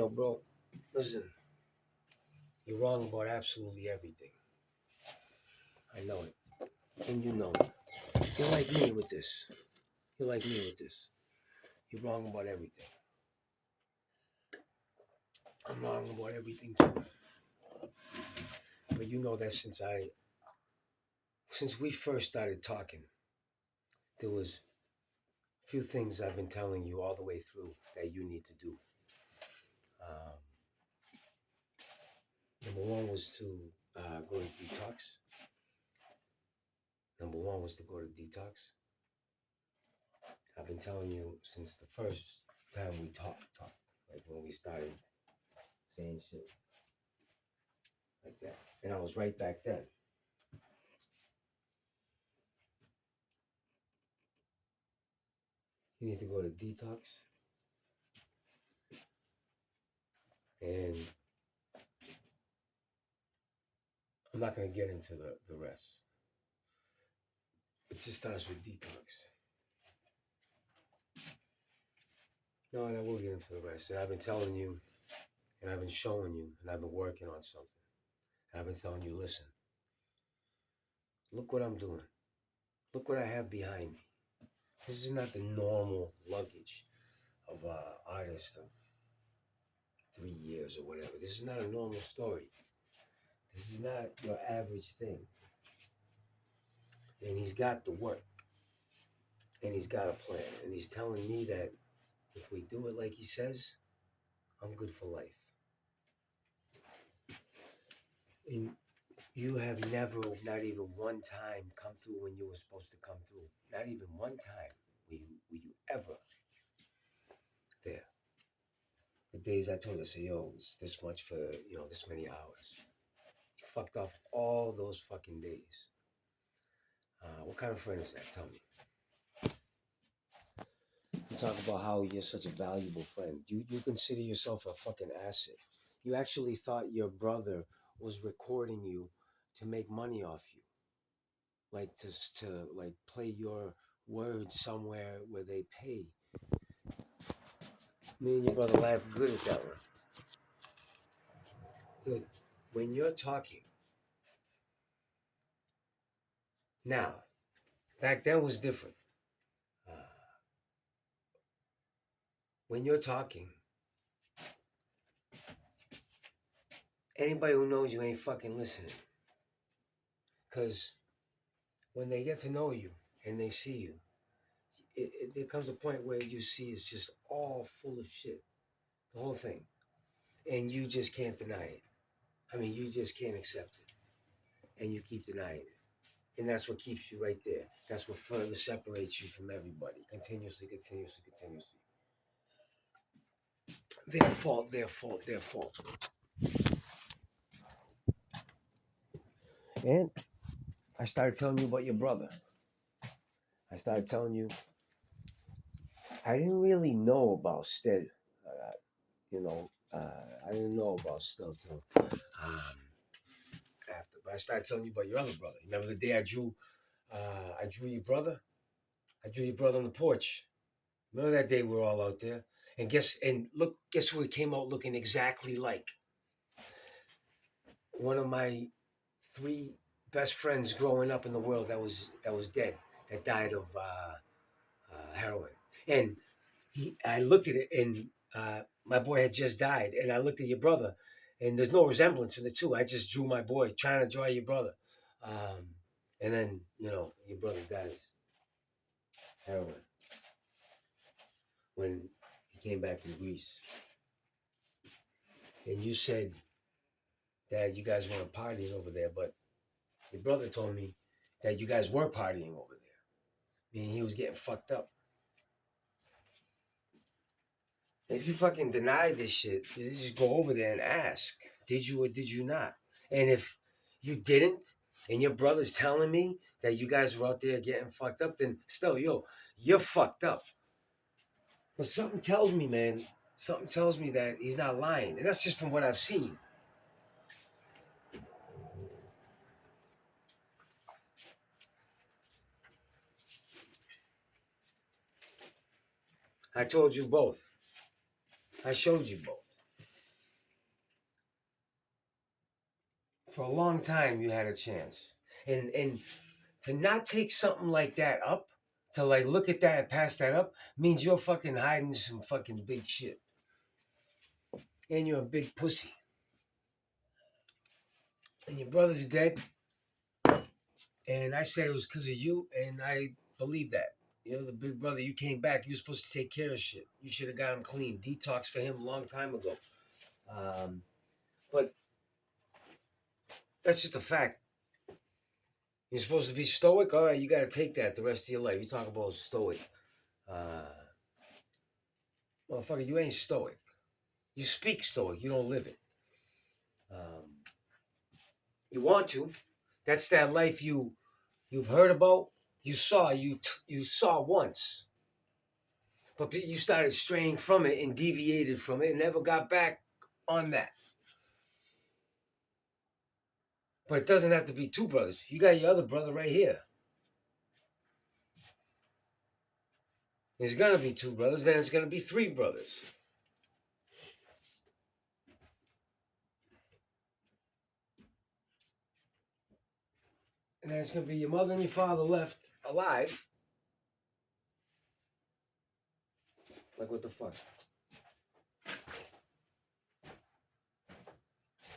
Bro, listen, you're wrong about absolutely everything. I know it. And you know it. You're like me with this. You're like me with this. You're wrong about everything. I'm wrong about everything too. But you know that since we first started talking, there was a few things I've been telling you all the way through that you need to do. Um, Number one was to go to detox. Number one was to go to detox. I've been telling you since the first time we talked, like when we started saying shit like that. And I was right back then. You need to go to detox. And I'm not going to get into the rest. It just starts with detox. No, and I will get into the rest. And I've been telling you, and I've been showing you, and I've been working on something. And I've been telling you, listen, look what I'm doing. Look what I have behind me. This is not the normal luggage of an artist of 3 years or whatever. This is not a normal story. This is not your average thing. And he's got the work. And he's got a plan. And he's telling me that if we do it like he says, I'm good for life. And you have never, not even one time, come through when you were supposed to come through. Not even one time were you ever there. The days I told you, say, yo, it's this much for, this many hours. You fucked off all those fucking days. What kind of friend is that? Tell me. You talk about how you're such a valuable friend. You consider yourself a fucking asset. You actually thought your brother was recording you to make money off you. Like to like play your words somewhere where they pay. Me and your brother laugh good at that one. Dude, when you're talking, now, back then was different. Uh, when you're talking, anybody who knows you ain't fucking listening. Because when they get to know you and they see you, there comes a point where you see it's just all full of shit. The whole thing. And you just can't deny it. I mean, you just can't accept it. And you keep denying it. And that's what keeps you right there. That's what further separates you from everybody. Continuously. Their fault. And I started telling you about your brother. I started telling you, I didn't really know about Stead. I didn't know about Stead till after. But I started telling you about your other brother. Remember the day I drew your brother? I drew your brother on the porch. Remember that day we were all out there? And guess who it came out looking exactly like? One of my 3 best friends growing up in the world that was dead, that died of heroin. And I looked at it, and my boy had just died, and I looked at your brother, and there's no resemblance in the two. I just drew my boy, trying to draw your brother, and then your brother dies heroin when he came back from Greece, and you said that you guys weren't partying over there, but your brother told me that you guys were partying over there, meaning he was getting fucked up. If you fucking deny this shit, you just go over there and ask, did you or did you not? And if you didn't, and your brother's telling me that you guys were out there getting fucked up, then still, you're fucked up. But something tells me, man, that he's not lying. And that's just from what I've seen. I told you both. I showed you both. For a long time, you had a chance, and to not take something like that up, to like look at that and pass that up, means you're fucking hiding some fucking big shit, and you're a big pussy, and your brother's dead, and I said it was because of you, and I believe that. You know, the big brother, you came back. You were supposed to take care of shit. You should have got him clean. Detox for him a long time ago. But that's just a fact. You're supposed to be stoic. All right, you got to take that the rest of your life. You talk about stoic. Uh, Motherfucker, you ain't stoic. You speak stoic. You don't live it. Um, you want to. That's that life you've heard about. You saw once, but you started straying from it and deviated from it and never got back on that. But it doesn't have to be two brothers. You got your other brother right here. There's gonna be two brothers. Then it's gonna be three brothers. And then it's gonna be your mother and your father left alive. Like what the fuck?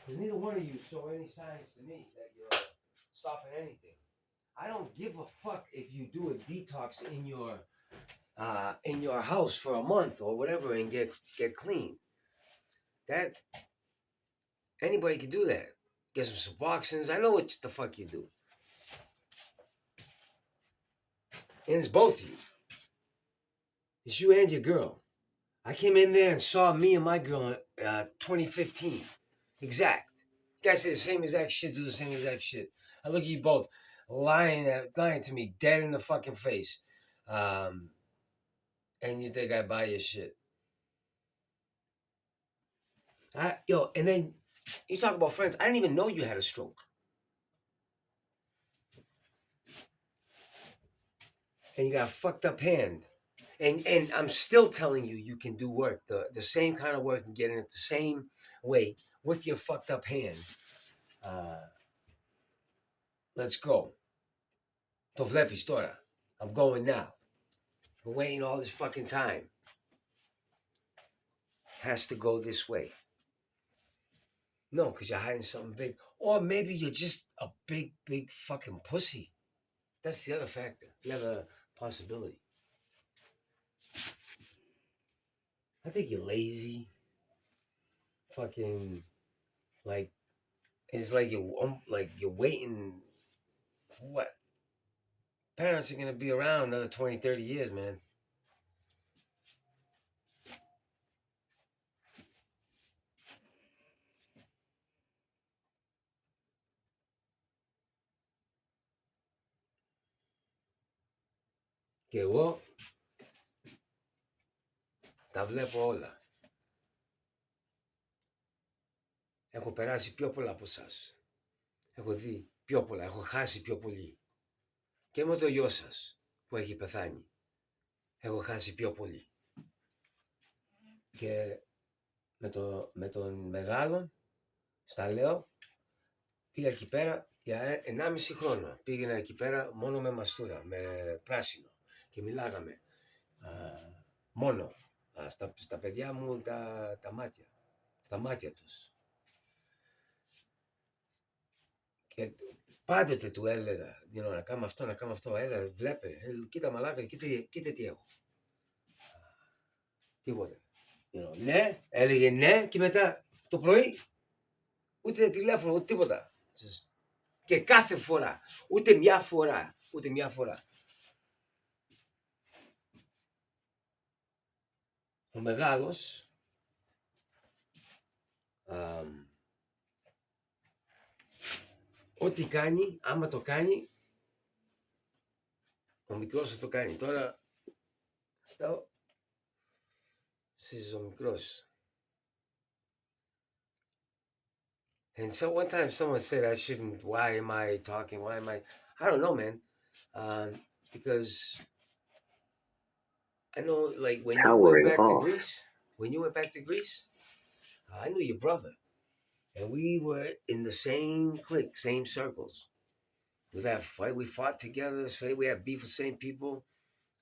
Because neither one of you show any signs to me that you're stopping anything. I don't give a fuck if you do a detox in your house for a month or whatever and get clean. That anybody can do that. Get some Suboxones. I know what the fuck you do. And it's both of you. It's you and your girl. I came in there and saw me and my girl in 2015. Exact. You guys say the same exact shit, do the same exact shit. I look at you both lying to me dead in the fucking face. And you think I buy your shit. And then you talk about friends. I didn't even know you had a stroke. And you got a fucked up hand. And I'm still telling you, you can do work, the same kind of work and get in it the same way with your fucked up hand. Let's go. To vlepiš τώρα. I'm going now. Been waiting all this fucking time. Has to go this way. No, because you're hiding something big. Or maybe you're just a big, big fucking pussy. That's the other factor. The other possibility. I think you're lazy. Fucking, like, it's like you're waiting for what? Parents are going to be around another 20, 30 years, man. Και εγώ τα βλέπω όλα. Έχω περάσει πιο πολλά από εσάς. Έχω δει πιο πολλά. Έχω χάσει πιο πολύ. Και με το γιο σας που έχει πεθάνει. Έχω χάσει πιο πολύ. Και με τον μεγάλο, στα λέω, πήγα εκεί πέρα για 1,5 χρόνο. Πήγαινα εκεί πέρα μόνο με μαστούρα, με πράσινο. Και μιλάγαμε μόνο στα παιδιά μου τα μάτια. Στα μάτια τους. Και πάντοτε του έλεγα, να κάνω αυτό, έλα, βλέπε, κοίτα μαλάκα, κοίτα τι έχω. Τίποτα. Ναι, έλεγε ναι και μετά το πρωί ούτε τηλέφωνο, ούτε τίποτα. Και κάθε φορά, ούτε μια φορά. Ο μεγάλος ό,τι κάνει, άμα το κάνει, ο μικρός θα το κάνει. Τώρα, αυτό, ο μικρός. And so one time someone said I shouldn't, why am I talking? I don't know, man. Because I know, like, when you went back to Greece, I knew your brother. And we were in the same clique, same circles. We've had fight. We fought together. We had beef with the same people.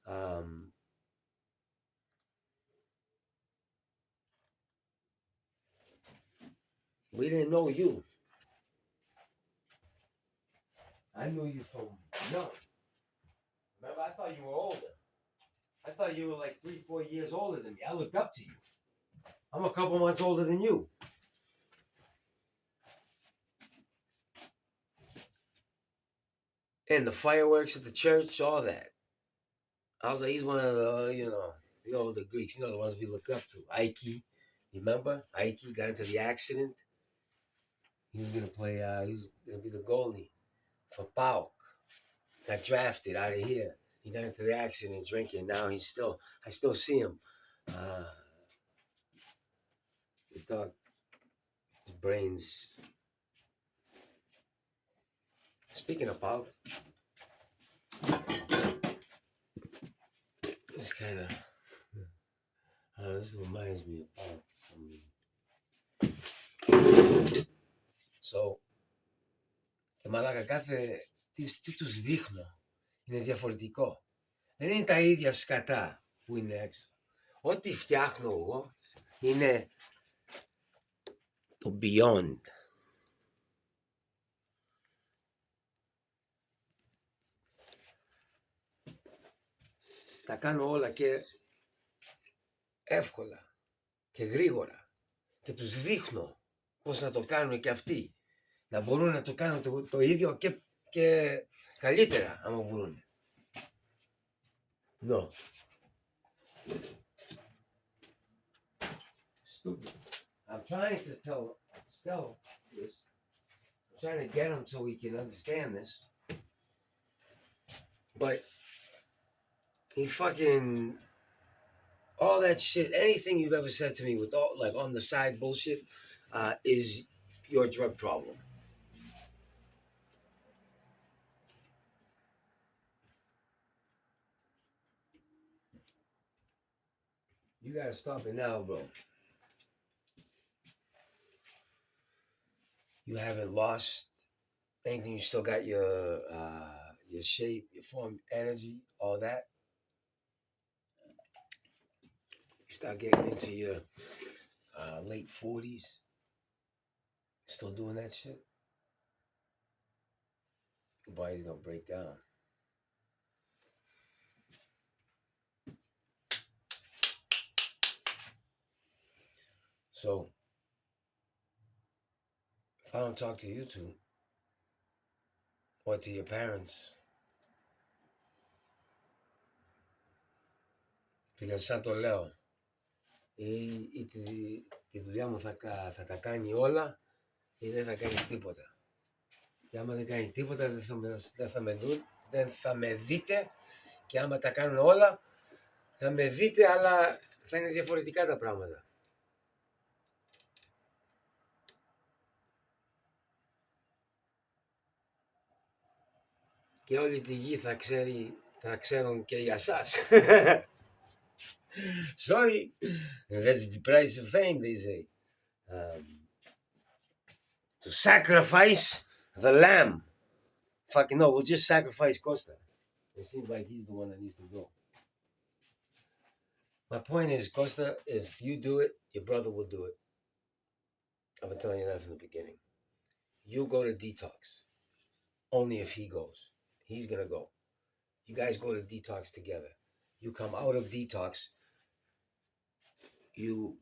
Um, we didn't know you. I knew you from young. Remember, I thought you were older. I thought you were like 3, 4 years older than me. I looked up to you. I'm a couple months older than you. And the fireworks at the church, all that. I was like, he's one of the older Greeks. The ones we look up to. Ike, you remember? Ike got into the accident. He was gonna play. He was gonna be the goalie for PAOK. Got drafted out of here. He got into the accident drinking. Now I still see him. Uh, he thought his brains. Speaking of PAOK, it's kind of. This reminds me of PAOK. So, μαλάκα κάθε. Τι τους δείχνω είναι διαφορετικό. Δεν είναι τα ίδια σκατά που είναι έξω. Ό,τι φτιάχνω εγώ είναι το beyond. Τα κάνω όλα και εύκολα και γρήγορα και τους δείχνω πώς να το κάνουν και αυτοί. Να μπορούν να το κάνουν το ίδιο και καλύτερα άμα μπορούν. No. Stupid. I'm trying to tell Stella this. I'm trying to get him so he can understand this. But he fucking all that shit, anything you've ever said to me with all like on the side bullshit, is your drug problem. You gotta stop it now, bro. You haven't lost anything. You still got your shape, your form, energy, all that. You start getting into your late 40s, still doing that shit. Your body's gonna break down. So if I don't talk to you two or to your parents, because σαν το λέω, τη δουλειά μου θα τα κάνει όλα ή δεν θα κάνει τίποτα. Και άμα δεν κάνει τίποτα δεν θα με δείτε και άμα τα κάνουν όλα θα με δείτε, αλλά θα είναι διαφορετικά τα πράγματα. Και όλη τη γη θα ξέρουν και για σας. Sorry, that's the price of fame, they say. To sacrifice the lamb. Fucking no, we'll just sacrifice Costa. It seems like he's the one that needs to go. My point is, Costa, if you do it, your brother will do it. I've been telling you that from the beginning. You go to detox. Only if he goes. He's gonna go. You guys go to detox together. You come out of detox. You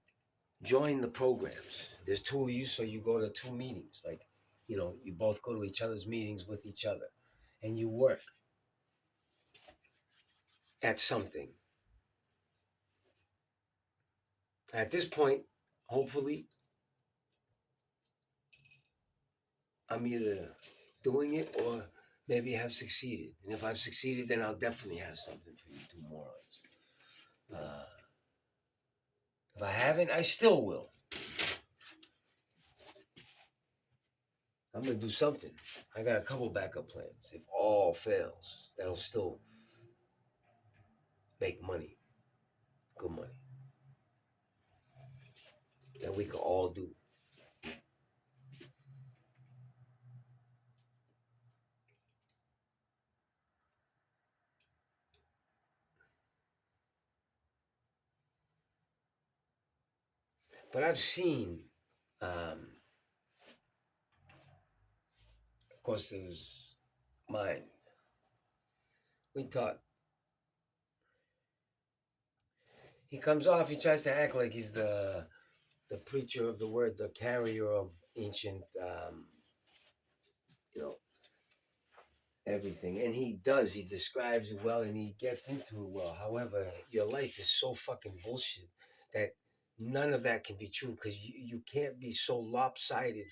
join the programs. There's two of you, so you go to two meetings. Like, you both go to each other's meetings with each other. And you work at something. At this point, hopefully, I'm either doing it or maybe have succeeded. And if I've succeeded, then I'll definitely have something for you two morons. If I haven't, I still will. I'm going to do something. I got a couple backup plans. If all fails, that'll still make money. Good money. That we can all do. But I've seen, of course, there's mine. We taught. He comes off. He tries to act like he's the preacher of the word, the carrier of ancient, you know, everything. And he does. He describes it well, and he gets into it well. However, your life is so fucking bullshit that none of that can be true because you can't be so lopsided,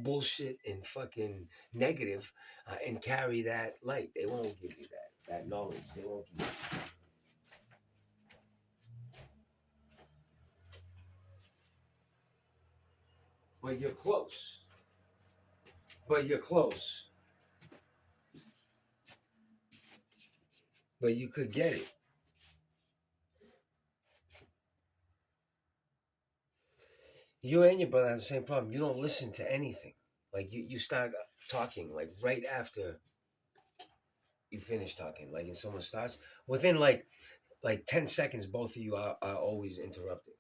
bullshit and fucking negative, and carry that light. They won't give you that knowledge. They won't give you. But you're close. But you're close. But you could get it. You and your brother have the same problem. You don't listen to anything. Like you start talking like right after you finish talking. Like if someone starts within like 10 seconds, both of you are always interrupted.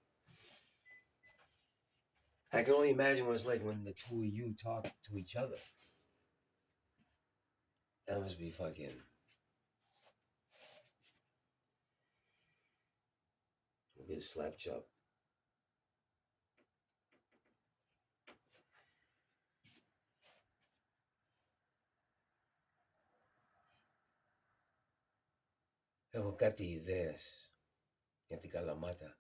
I can only imagine what it's like when the two of you talk to each other. That must be fucking. A good slap chop. Evocate ideas. Γιατί καλαμάτα.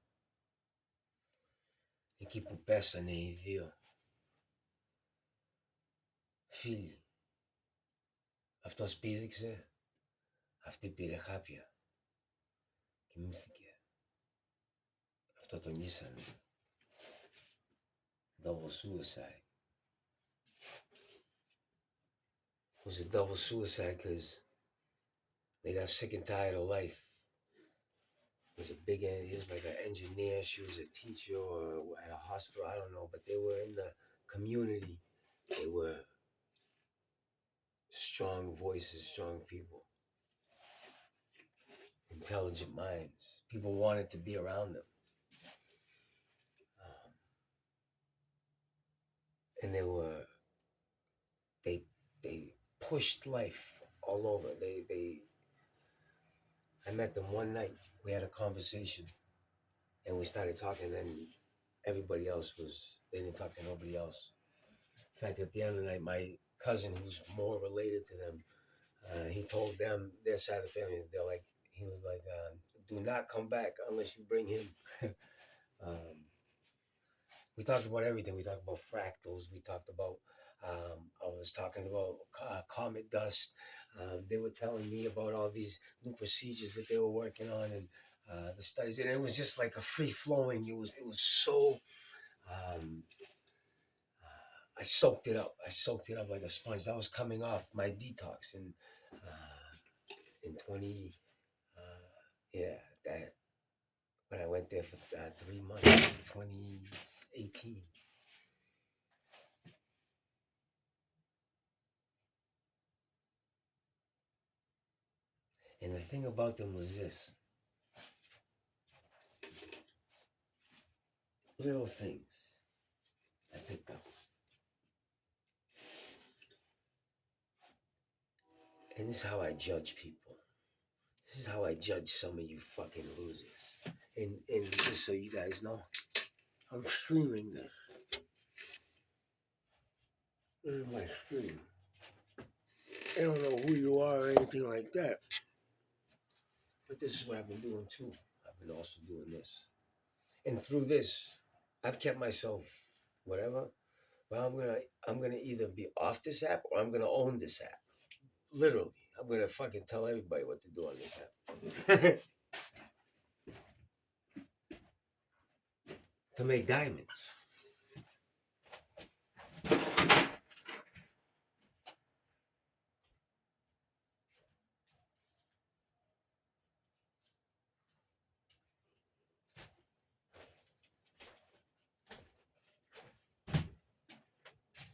Εκεί που πέσανε οι δύο. Φίλοι. Αυτός πήδηξε. Αυτή πήρε χάπια. Κοιμήθηκε. Αυτό τον ίσανε. Double suicide. It was a double suicide because they got sick and tired of life. He was he was like an engineer. She was a teacher or at a hospital. I don't know, but they were in the community. They were strong voices, strong people, intelligent minds. People wanted to be around them, and they pushed life all over. I met them one night. We had a conversation, and we started talking. And then everybody else they didn't talk to nobody else. In fact, at the end of the night, my cousin, who's more related to them, he told them their side of the family. He was like, do not come back unless you bring him. um, we talked about everything. We talked about fractals. We talked about, I was talking about comet dust. They were telling me about all these new procedures that they were working on and the studies. And it was just like a free flowing. It was so, um, I soaked it up. I soaked it up like a sponge. That was coming off my detox in 20, yeah, that when I went there for 3 months, 2018. And the thing about them was this little things I picked up. And this is how I judge people. This is how I judge some of you fucking losers. And just so you guys know, I'm streaming this. This is my stream. I don't know who you are or anything like that. But this is what I've been doing too. I've been also doing this. And through this, I've kept myself whatever. But I'm gonna either be off this app or I'm gonna own this app. Literally. I'm gonna fucking tell everybody what to do on this app. To make diamonds.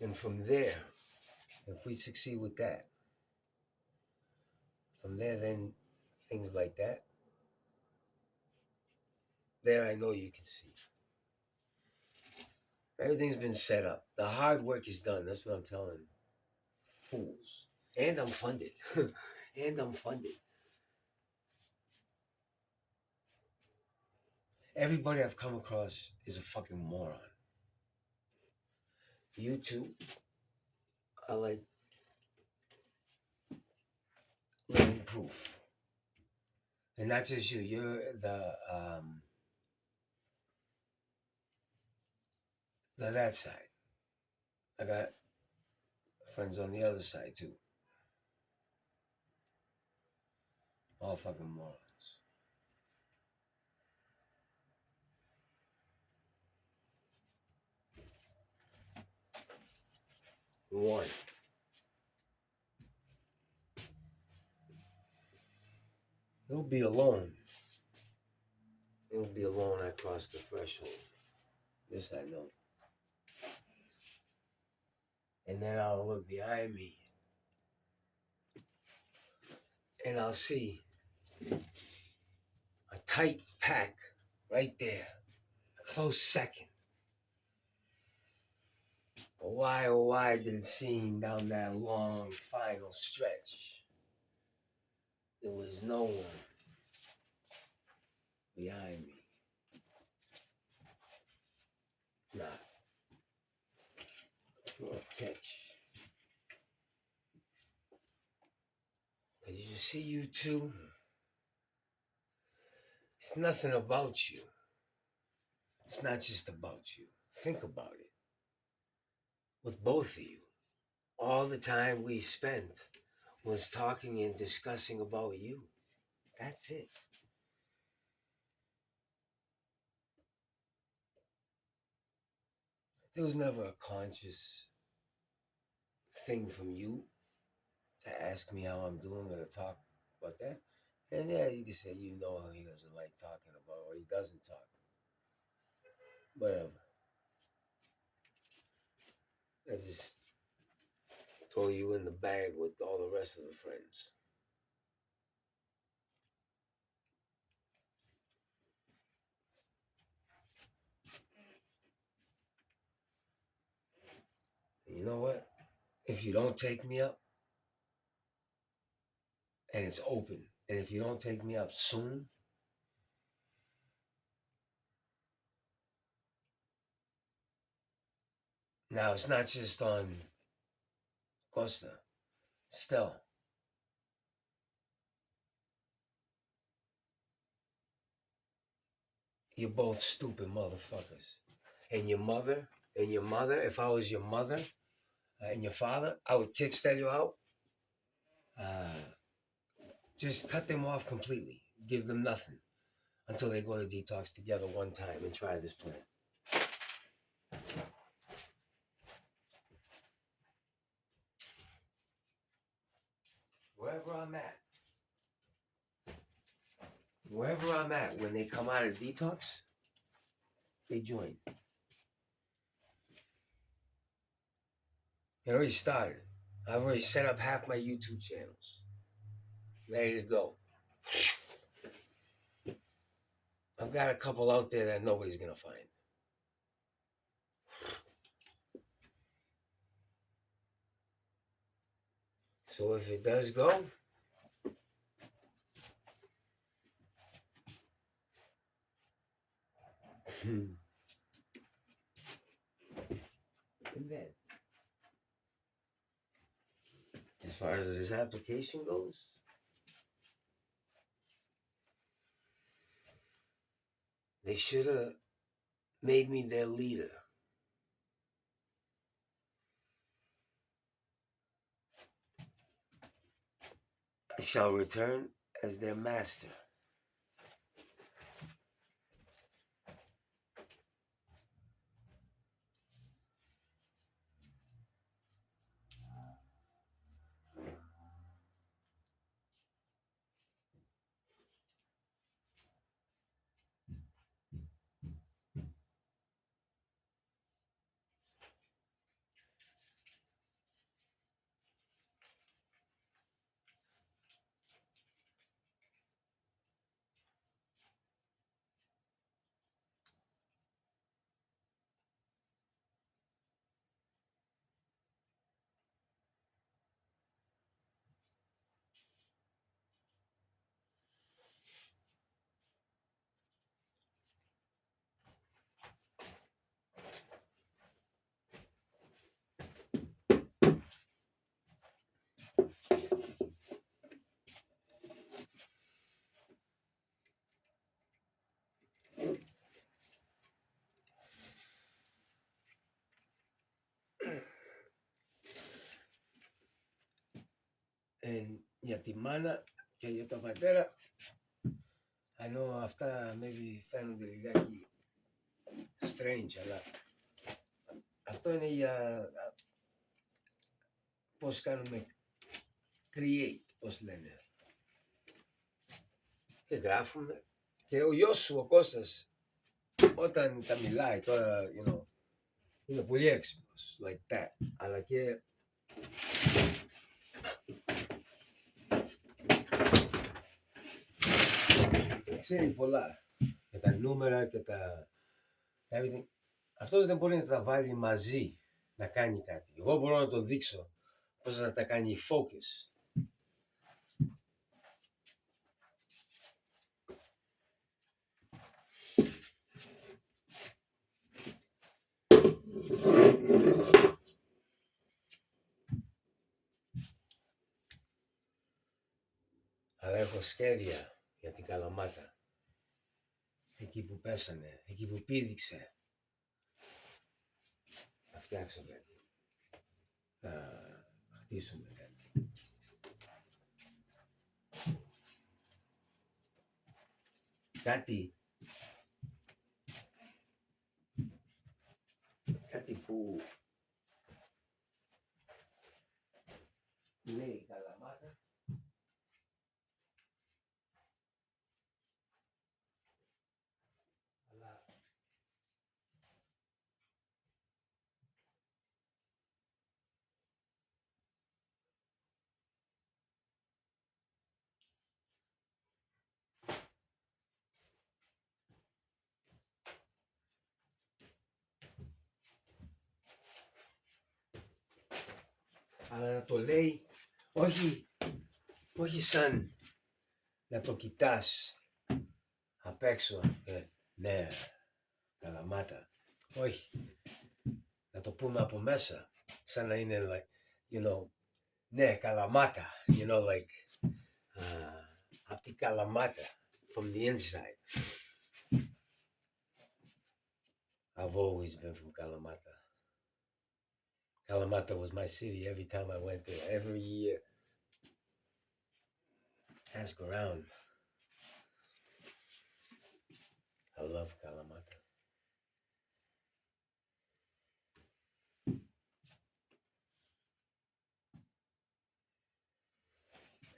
And from there, if we succeed with that, from there, then things like that, there I know you can see. Everything's been set up. The hard work is done. That's what I'm telling fools. And I'm funded. And I'm funded. Everybody I've come across is a fucking moron. You two are like living proof. And not just you, you're the that side. I got friends on the other side too. All fucking morons. One. You'll be alone. You'll be alone. I cross the threshold. This I know. And then I'll look behind me and I'll see a tight pack right there. A close second. But why did it seem down that long final stretch? There was no one behind me. Not for a catch. Cause you see you two, it's nothing about you. It's not just about you. Think about it. With both of you, all the time we spent was talking and discussing about you. That's it. There was never a conscious thing from you to ask me how I'm doing or to talk about that. And yeah, you just say you know he doesn't like talking about or he doesn't talk. Whatever. I just throw you in the bag with all the rest of the friends. And you know what? If you don't take me up and it's open, and if you don't take me up soon, now it's not just on Costa, Stell. You're both stupid motherfuckers. And your mother, if I was your mother and your father, I would kickstart you out. Just cut them off completely. Give them nothing until they go to detox together one time and try this plan. Wherever I'm at, when they come out of detox, they join. It already started. I've already set up half my YouTube channels. Ready to go. I've got a couple out there that nobody's gonna find. So if it does go, and then as far as this application goes, they should have made me their leader. I shall return as their master. για τη μάνα και για τον πατέρα, ενώ αυτά maybe φαίνονται λιγάκι strange, αλλά αυτό είναι για πώς κάνουμε create, πώς λένε. Και γράφουμε. Και ο γιος σου, ο Κώστας, όταν τα μιλάει τώρα, είναι πολύ έξυπνος, like that. Αλλά και ξέρει πολλά για τα νούμερα και τα everything. Αυτός δεν μπορεί να τα βάλει μαζί να κάνει κάτι. Εγώ μπορώ να το δείξω πώς να τα κάνει focus. Αλλά έχω σχέδια για την Καλαμάτα. Εκεί που πέσανε, εκεί που πήδηξε. Να φτιάξω κάτι. Να χτίσουμε κάτι. Κάτι που λέει Καλαμάτα. Αλλά να το λέει όχι σαν να το κοιτάς απ' έξω, ναι, Καλαμάτα. Όχι, να το πούμε από μέσα, σαν να είναι like, ναι, Καλαμάτα, like, απ' την Καλαμάτα, from the inside. I've always been from Kalamata. Kalamata was my city every time I went there, every year. Ask around. I love Kalamata.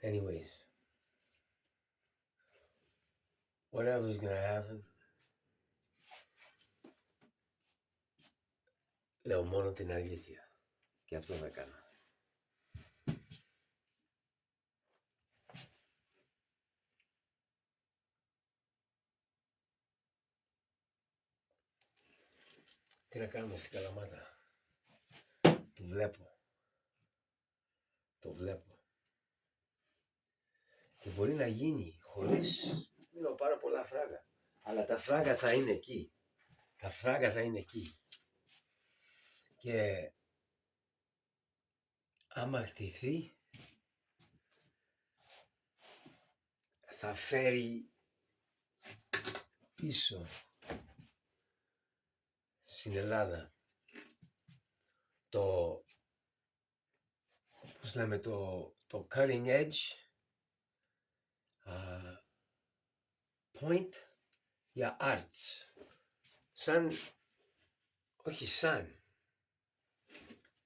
Anyways, whatever's gonna happen, λέω μόνο την αλήθεια. Και αυτό θα κάνω. Τι να κάνουμε στην Καλαμάτα. Το βλέπω. Και μπορεί να γίνει χωρίς πάρα πολλά φράγα. Αλλά τα φράγα θα είναι εκεί. Και άμα χτιθεί, θα φέρει πίσω στην Ελλάδα πώς λέμε, το cutting edge point για arts.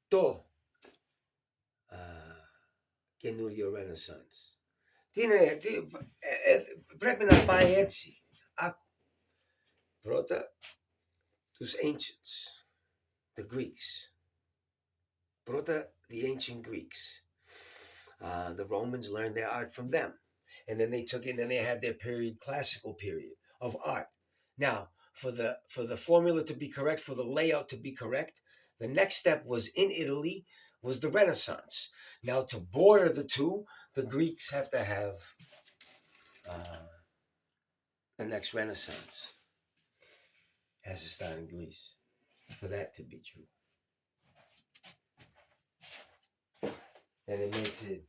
Το καινούριο Renaissance. Πρέπει να πάει έτσι. Πρώτα τους ancients, the Greeks. Πρώτα the ancient Greeks. The Romans learned their art from them. And then they took it, and then they had their classical period of art. Now, for the formula to be correct, for the layout to be correct, the next step was in Italy, was the Renaissance. Now, to border the two, the Greeks have to have the next Renaissance. Has to start in Greece for that to be true. And it makes it